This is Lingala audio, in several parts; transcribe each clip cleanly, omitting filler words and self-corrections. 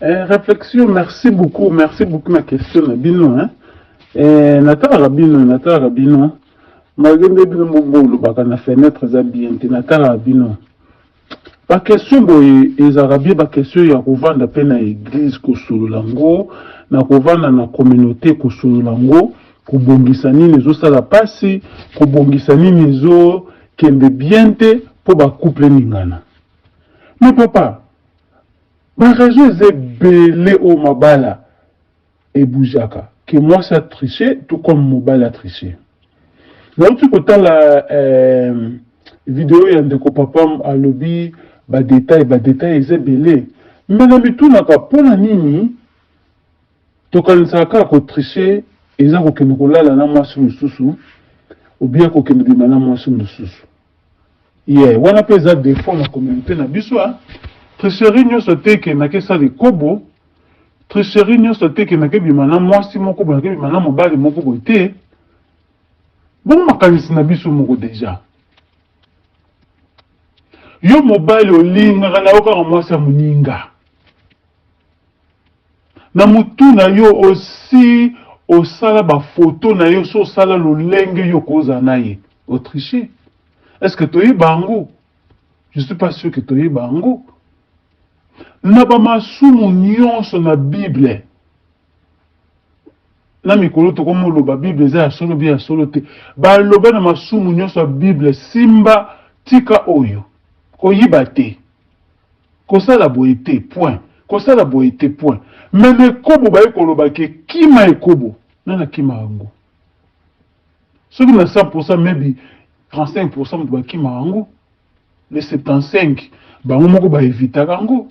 Réflexion, merci beaucoup ma question na bino hein. Natala rabino. Magende bino mbolo baka na fenêtre za bien te natala rabino. Ba question boye ezarabie ba question ya kovanda pe na église ko solola ngo, na kovanda na communauté ko solola ngo, ko bongisa nini zo sala pasi, ko bongisa nini zo kende bien te po ba couple ningana. Mais papa, ma raison est belé au mabala et boujaka. Que moi ça triché, tout comme mobile a triché. Là tu peux la vidéo y a de papa à lobby, ba détail est belé. Mais la mitou n'a pas pour la nini, to quand ça a triché, ils ont que nous la na moi sur le sous ou bien que nous dimana moi sur le sous. Yeah, on a pas ça des fois la communauté na biswa. Tricherie nyonso te ke na ke sali kobo, tricherie nyonso te ke na ke bimana mwasi moko bo na ke bimana mobali moko bo te. Bon makanisi na biso moko deja. Yo mobali olinga na oka mwasi muninga. Na mutu na yo aussi osala ba photo na yo so sala lolenge yo koza na ye. O tricher. Est-ce que tu es bango? Je suis pas sûr que tu es bango. Na ba masumu nyonso na Bible. Na mikolo to komo lo ba Bible za ya solo bia solo te. Ba loba na masumu nyonso Bible simba tika oyo. Ko yiba te. Ko sala boite point. Ko sala boite point. Mais ne kobo ba ko loba ke kima ekobo. Na kima ango. Soki na 100% maybe 35% de ba kima ango. Le 75 ba moko ba evita ango.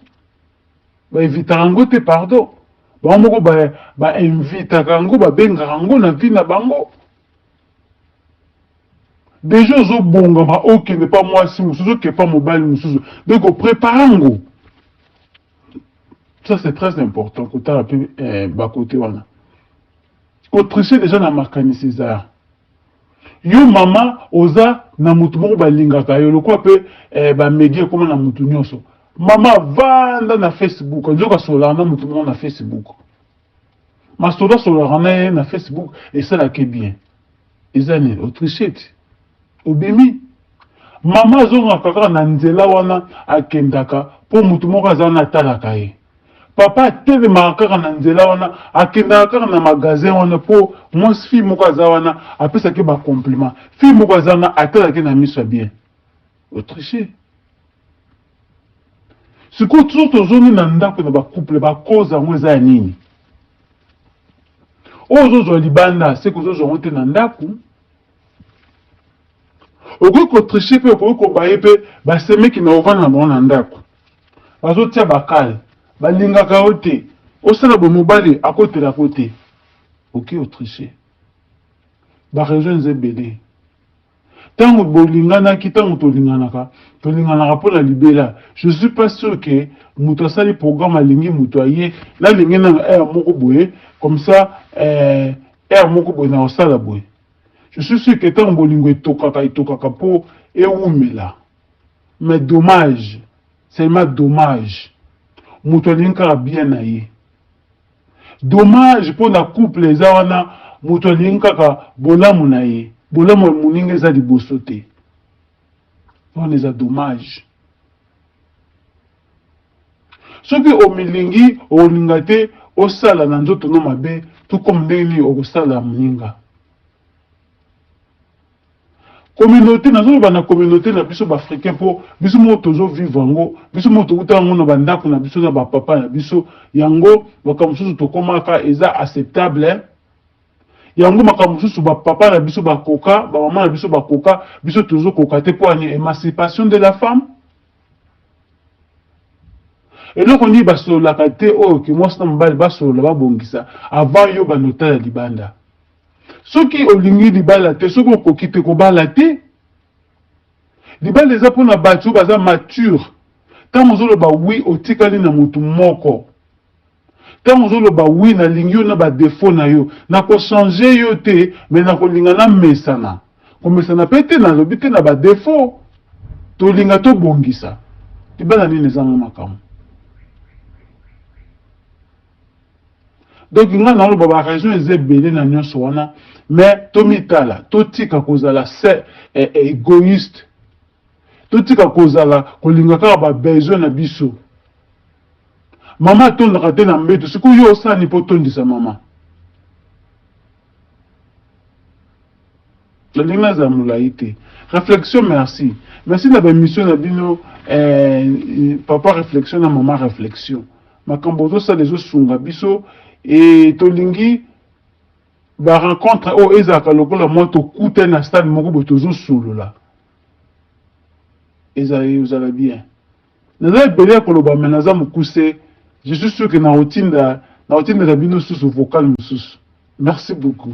Ba evita rango te pardon. Ba moko ba invita rango ba benga rango na vie na bango. Déjà zo bonga ba ok ne pas moi si musuzu que pas mobile musuzu. Donc on prépare rango. Ça c'est très important que tu as ba côté wana. Ko tricher déjà na makani César. Yo mama oza na mutu moko ba lingaka yo lokwa pe ba média comme na mutu nyonso. Mama vanda na Facebook, njoka solana mutu na Facebook. Ma soda solana na Facebook et ça la ke bien. Ezane autrichete. Obimi. Mama zonga kaka na nzela wana akendaka po mutu moko azana talaka ye. Papa tele maraka na nzela wana akendaka na magasin wana po mwasi fille moko azawana apesa ke ba compliment. Fille moko azana atalaka na miso bien. Autrichete. Si vous avez besoin de couple, de cause à moi, c'est nini. Ozo libanda, c'est que vous avez un ndaku. Ogo ko tricher pe ko baye pe ba seme ki na ovana na ndaku. Bazo tia bakal, ba linga ka ote. Osala bo mobali à côté la côté. OK o tricher. Ba raison zebele. Tant bolingana ki tant tolinganaka pour la libéra. Je suis pas sûr que muto sali programme alingi muto aye la lingi na air moko boye comme ça air moko boye na osala boye. Je suis sûr que tant bolingo etokaka po eumela. Mais dommage, seulement dommage. Muto linga bien aye. Dommage pour la couple les awana muto linga ka bolamu na ye. Bolamu muninga za liboso te. On les a dommage. Ceux qui ont milingi, ont lingate, au sala na nzoto no mabe, tout comme ndeni au sala muninga. Communauté, na communauté na biso africain pour biso mo toujours vivre ngo, biso mo to uta ngo na bandako na biso na ba papa na biso yango bakamususu to komaka eza acceptable. Yango makamususu ba papa na biso ba koka, ba maman na biso ba koka, biso toujours koka te pour une émancipation de la femme. Et donc on dit ba so la kate oh que moi ça mbali ba so la ba bongisa avant yo ba nota la libanda. Ceux qui olingi libala te, ceux qui ont kokite ko bala te. Libala les apona batu baza mature. Tant mozolo ba oui otikali na mutu moko. Tant mozolo ba oui na lingyo na ba défaut na yo, na ko changer yo te, mais na ko linga na mesana. Ko mesana pete na lobite na ba défaut. To linga to bongisa. Libala ni nezanga makamu. Donc nga na ba raison ezebele na nyonso wana, mais tomitala totika kozala égoïste, totika kozala kolinga kaka ba besoin na biso. Mama tondaka te na mbeto siku yo osani po tondisa mama. La ligne za mulai te. Réflexion, merci. Merci na ba mission na bino papa réflexion na maman réflexion. Makambo ça les sunga biso et tolingi ba rencontre o ezaka lokola moto kuta na stade moko botozo solo là. Ezayi uzala bien. Naza belé ko loba menaza mukuse. Je suis sûr que na routine da bino sous vocal sous. Merci beaucoup.